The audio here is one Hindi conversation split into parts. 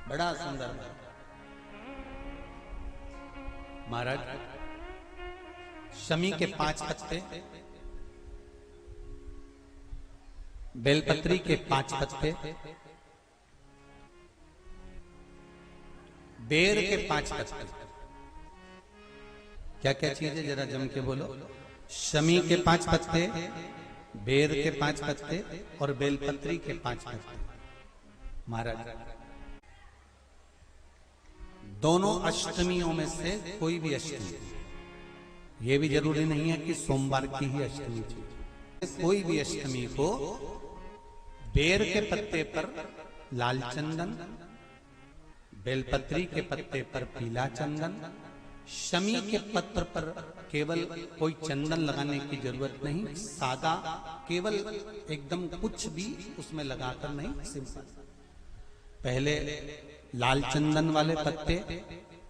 बड़ा सुंदर महाराज। शमी के 5 पत्ते, बेलपत्री के 5 पत्ते, बेर के 5 पत्ते। क्या क्या चीज है जरा जम के बोलो। शमी के 5 पत्ते, बेर के 5 पत्ते और बेलपत्री के 5 पत्ते। महाराज दोनों अष्टमियों में से कोई भी अष्टमी, ये भी जरूरी नहीं है कि सोमवार की ही अष्टमी चाहिए। कोई भी अष्टमी को बेर के पत्ते पर लाल चंदन, बेलपत्री के पत्ते पर पीला चंदन, शमी के पत्र पर केवल कोई चंदन लगाने की जरूरत नहीं, सादा केवल एकदम कुछ भी उसमें लगाकर नहीं, सिंपल। पहले लाल चंदन वाले पत्ते,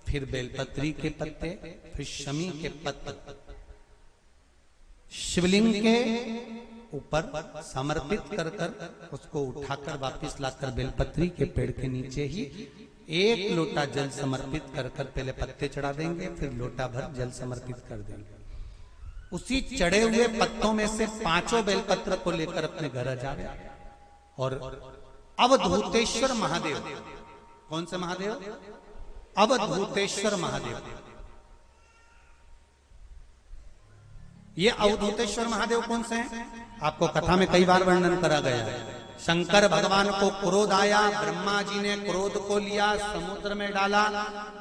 फिर बेलपत्री के पत्ते, फिर शमी के पत्ते शिवलिंग के ऊपर समर्पित कर कर उसको उठाकर वापस लाकर बेलपत्री के पेड़ के नीचे ही 1 लोटा जल समर्पित कर कर पहले पत्ते चढ़ा देंगे, फिर लोटा भर जल समर्पित कर देंगे। उसी चढ़े हुए पत्तों में से 5 बेलपत्र को लेकर अपने घर आ जाए और अवधूतेश्वर महादेव, कौन से महादेव? अवधूतेश्वर महादेव। ये अवधूतेश्वर महादेव कौन से हैं? आपको कथा में कई बार वर्णन करा गया है। शंकर भगवान को क्रोध आया, ब्रह्मा जी ने क्रोध को लिया, समुद्र में डाला।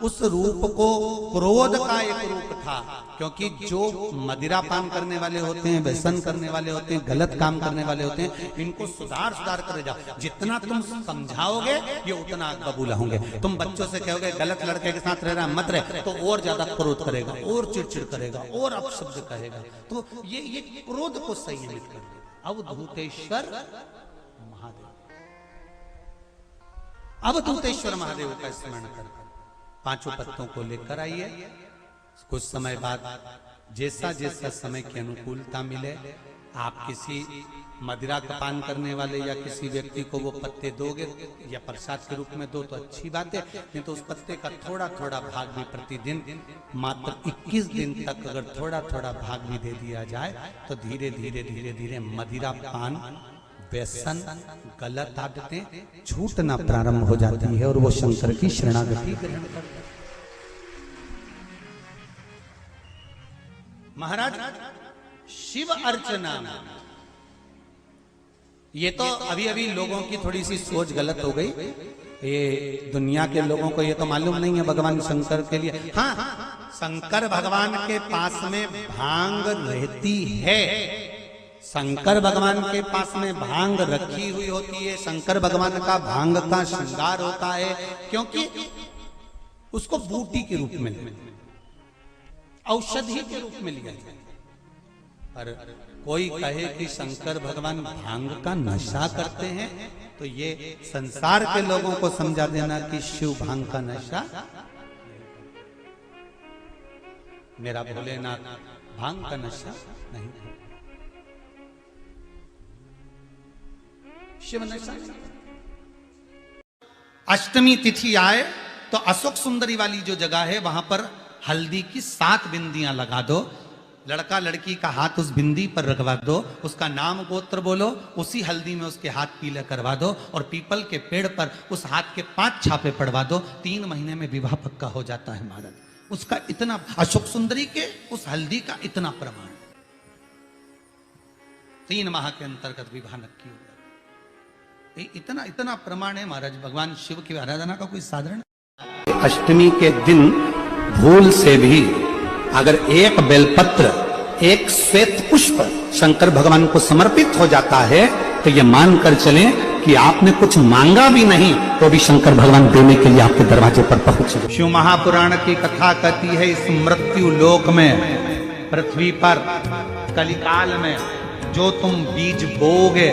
उस रूप को क्रोध का एक रूप था, क्योंकि जो मदिरा पान करने वाले होते हैं, व्यसन करने वाले होते हैं, गलत काम करने वाले होते हैं, इनको सुधार करे जाओ। जितना तुम समझाओगे ये उतना बबूला होंगे। तुम बच्चों से कहोगे गलत लड़के के साथ रह रहा मत रहे, तो और ज्यादा क्रोध करेगा, और चिड़चिड़ करेगा, और अपशब्द कहेगा। तो ये क्रोध को संयमित कर देगा। अवधूतेश्वर महादेव, अवधूतेश्वर महादेव का स्मरण कर 5 पत्तों को लेकर आइए। कुछ समय बाद जैसा जैसा समय की अनुकूलता मिले, आप किसी मदिरा का पान करने वाले या किसी व्यक्ति को वो पत्ते दोगे या प्रसाद के रूप में दो तो अच्छी बात है, नहीं तो उस पत्ते का थोड़ा थोड़ा भाग भी प्रतिदिन मात्र 21 दिन तक अगर थोड़ा थोड़ा भाग भी दे दिया जाए तो धीरे धीरे धीरे धीरे मदिरा पान, व्यसन, गलत आदतें छूटना प्रारंभ हो जाती है और वो शंकर की शरणागति ग्रहण करता है। महाराज शिव अर्चना, ये तो अभी अभी लोगों की थोड़ी सी सोच गलत हो गई। ये दुनिया के लोगों को ये तो मालूम नहीं है भगवान शंकर के लिए। हाँ, शंकर भगवान के पास में भांग रहती है, शंकर भगवान के पास में भांग रखी हुई होती है। शंकर भगवान का भांग का श्रृंगार होता है, क्योंकि उसको बूटी के रूप में, औषधि के रूप में लिया जाए। पर कोई कहे कि शंकर भगवान भांग का नशा करते हैं, तो ये संसार के लोगों को समझा देना कि शिव भांग का नशा, मेरा भोलेनाथ भांग का नशा नहीं, शिव नशा। अष्टमी तिथि आए तो अशोक सुंदरी वाली जो जगह है वहां पर हल्दी की 7 बिंदियां लगा दो। लड़का लड़की का हाथ उस बिंदी पर रखवा दो, उसका नाम गोत्र बोलो, उसी हल्दी में उसके हाथ पीले करवा दो और पीपल के पेड़ पर उस हाथ के 5 छापे पड़वा दो। 3 महीने में विवाह पक्का हो जाता है महाराज। उसका इतना, अशोक सुंदरी के उस हल्दी का इतना प्रमाण, 3 माह के अंतर्गत विवाह नक्की हो जाता। इतना इतना प्रमाण है महाराज। भगवान शिव की आराधना का कोई साधारण। अष्टमी के दिन भूल से भी अगर एक बेलपत्र, एक श्वेत पुष्प शंकर भगवान को समर्पित हो जाता है तो ये मानकर चलें कि आपने कुछ मांगा भी नहीं तो भी शंकर भगवान देने के लिए आपके दरवाजे पर पहुंच गए। शिव महापुराण की कथा कहती है, इस मृत्यु लोक में, पृथ्वी पर कलिकाल में जो तुम बीज बोओगे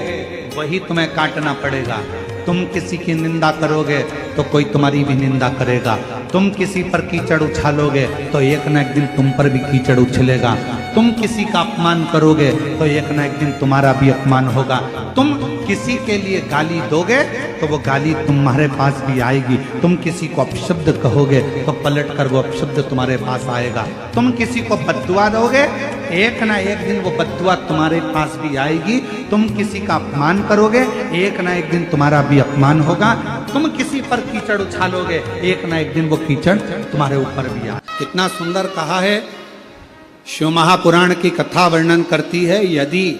वही तुम्हें काटना पड़ेगा। तुम किसी की निंदा करोगे तो कोई तुम्हारी भी निंदा करेगा। तुम किसी पर कीचड़ उछालोगे तो एक न एक दिन तुम पर भी कीचड़ उछलेगा। तुम किसी का अपमान करोगे तो एक ना एक दिन तुम्हारा भी अपमान होगा। तुम किसी के लिए गाली दोगे तो वो गाली तुम्हारे पास भी आएगी। तुम किसी को अपशब्द कहोगे तो पलट कर वो अपशब्द तुम्हारे पास आएगा। तुम किसी को बद्दुआ दोगे, एक ना एक दिन वो बद्दुआ तुम्हारे पास भी आएगी। तुम किसी का अपमान करोगे, एक ना एक दिन तुम्हारा भी अपमान होगा। तुम किसी पर कीचड़ उछालोगे, एक ना एक दिन वो कीचड़ तुम्हारे ऊपर भी आए। कितना सुंदर कहा है। शिव महापुराण की कथा वर्णन करती है, यदि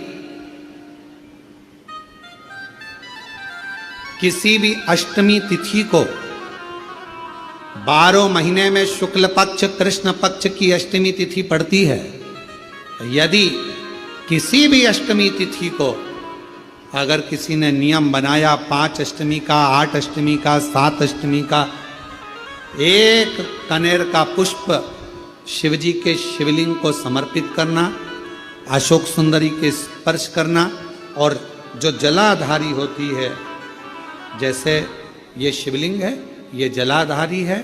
किसी भी अष्टमी तिथि को 12 महीने में शुक्ल पक्ष कृष्ण पक्ष की अष्टमी तिथि पड़ती है, यदि किसी भी अष्टमी तिथि को अगर किसी ने नियम बनाया 5 अष्टमी का, 8 अष्टमी का, 7 अष्टमी का, एक कनेर का पुष्प शिवजी के शिवलिंग को समर्पित करना, अशोक सुंदरी के स्पर्श करना, और जो जलाधारी होती है, जैसे ये शिवलिंग है, ये जलाधारी है,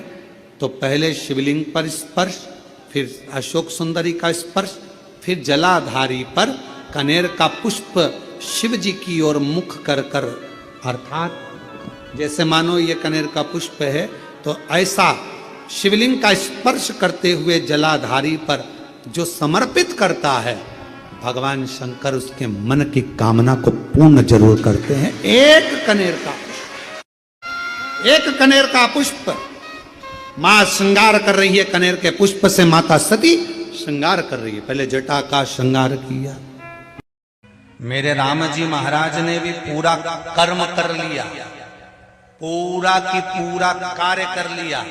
तो पहले शिवलिंग पर स्पर्श, फिर अशोक सुंदरी का स्पर्श, फिर जलाधारी पर कनेर का पुष्प शिव जी की ओर मुख कर कर, अर्थात जैसे मानो ये कनेर का पुष्प है, तो ऐसा शिवलिंग का स्पर्श करते हुए जलाधारी पर जो समर्पित करता है, भगवान शंकर उसके मन की कामना को पूर्ण जरूर करते हैं। एक कनेर का पुष्प मां श्रृंगार कर रही है, कनेर के पुष्प से माता सती श्रृंगार कर रही है। पहले जटा का श्रृंगार किया। मेरे राम जी महाराज ने भी पूरा कर्म कर लिया, पूरा की पूरा कार्य कर लिया,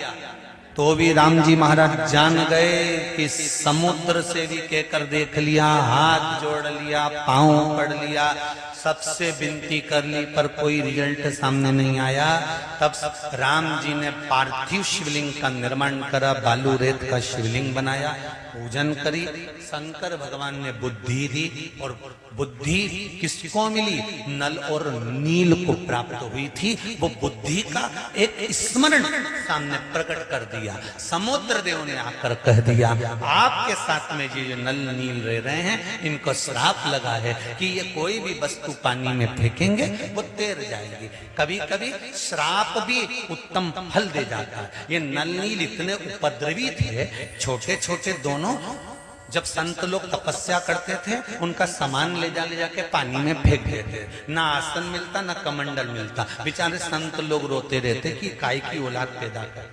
तो भी राम जी महाराज जान गए कि समुद्र से भी कहकर देख लिया, हाथ जोड़ लिया, पांव पड़ लिया, सबसे विनती कर ली, पर कोई रिजल्ट सामने नहीं आया। तब राम जी ने पार्थिव शिवलिंग का निर्माण करा, बालू रेत का शिवलिंग बनाया, पूजन करी। शंकर भगवान ने बुद्धि दी, और बुद्धि किसको मिली? नल और नील को प्राप्त हुई थी। वो बुद्धि का एक स्मरण सामने प्रकट कर दिया। समुद्र देव ने आकर कह दिया, आपके साथ में ये जो नल नील रह रहे हैं, इनको श्राप लगा है कि ये कोई भी वस्तु पानी में फेंकेंगे वो तैर जाएगी। कभी कभी श्राप भी उत्तम फल दे जाता है। ये नल नील इतने उपद्रवी थे, छोटे छोटे दोनों। जब संत लोग तपस्या करते थे, उनका सामान ले जाके पानी में फेंक देते, ना आसन मिलता ना कमंडल मिलता। बेचारे संत लोग रोते रहते कि काय की औलाद पैदा कर,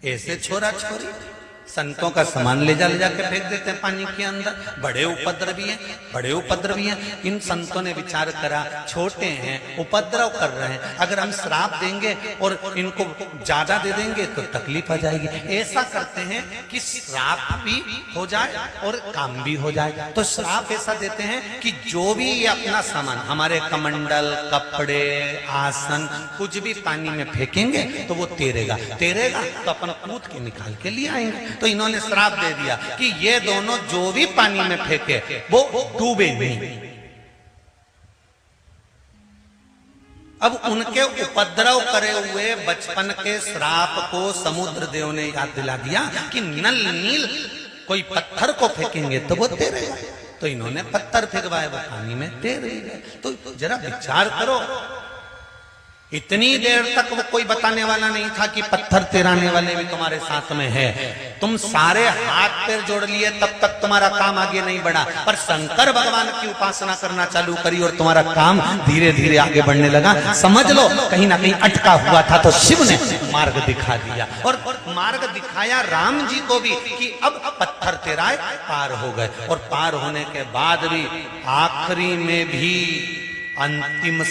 ऐसे छोरा छोरी संतों का सामान ले जाके फेंक देते हैं पानी के अंदर। बड़े उपद्रवी हैं। इन संतों ने विचार करा, छोटे हैं, उपद्रव कर रहे हैं, अगर हम श्राप देंगे और इनको ज्यादा दे देंगे तो तकलीफ आ जाएगी। ऐसा करते हैं कि श्राप भी हो जाए और काम भी हो जाए। तो श्राप ऐसा देते हैं कि जो भी ये अपना सामान, हमारे कमंडल, कपड़े, आसन, कुछ भी पानी में फेंकेंगे तो वो तैरेगा तो अपन कूद के निकाल के लिए आएंगे। तो इन्होंने श्राप दे दिया कि ये दोनों जो भी पानी में फेंके वो डूबे नहीं। अब उनके उपद्रव करे हुए बचपन के श्राप को समुद्र देव ने याद दिला दिया कि नल नील कोई पत्थर को फेंकेंगे तो वो तैरेगा। तो इन्होंने पत्थर फेंकवाए, वो पानी में तैर गए। तो जरा विचार करो, इतनी देर तक वो कोई बताने वाला नहीं था कि पत्थर तैराने वाले भी तुम्हारे साथ में है। तुम सारे हाथ पैर जोड़ लिए, तब तक तुम्हारा काम आगे नहीं बढ़ा। पर शंकर भगवान की उपासना करना चालू करी और तुम्हारा काम धीरे धीरे आगे बढ़ने लगा। समझ लो कहीं ना कहीं अटका हुआ था, तो शिव ने मार्ग दिखा दिया। और मार्ग दिखाया राम जी को भी कि अब पत्थर तैराए पार हो गए। और पार होने के बाद भी आखिरी में भी अंतिम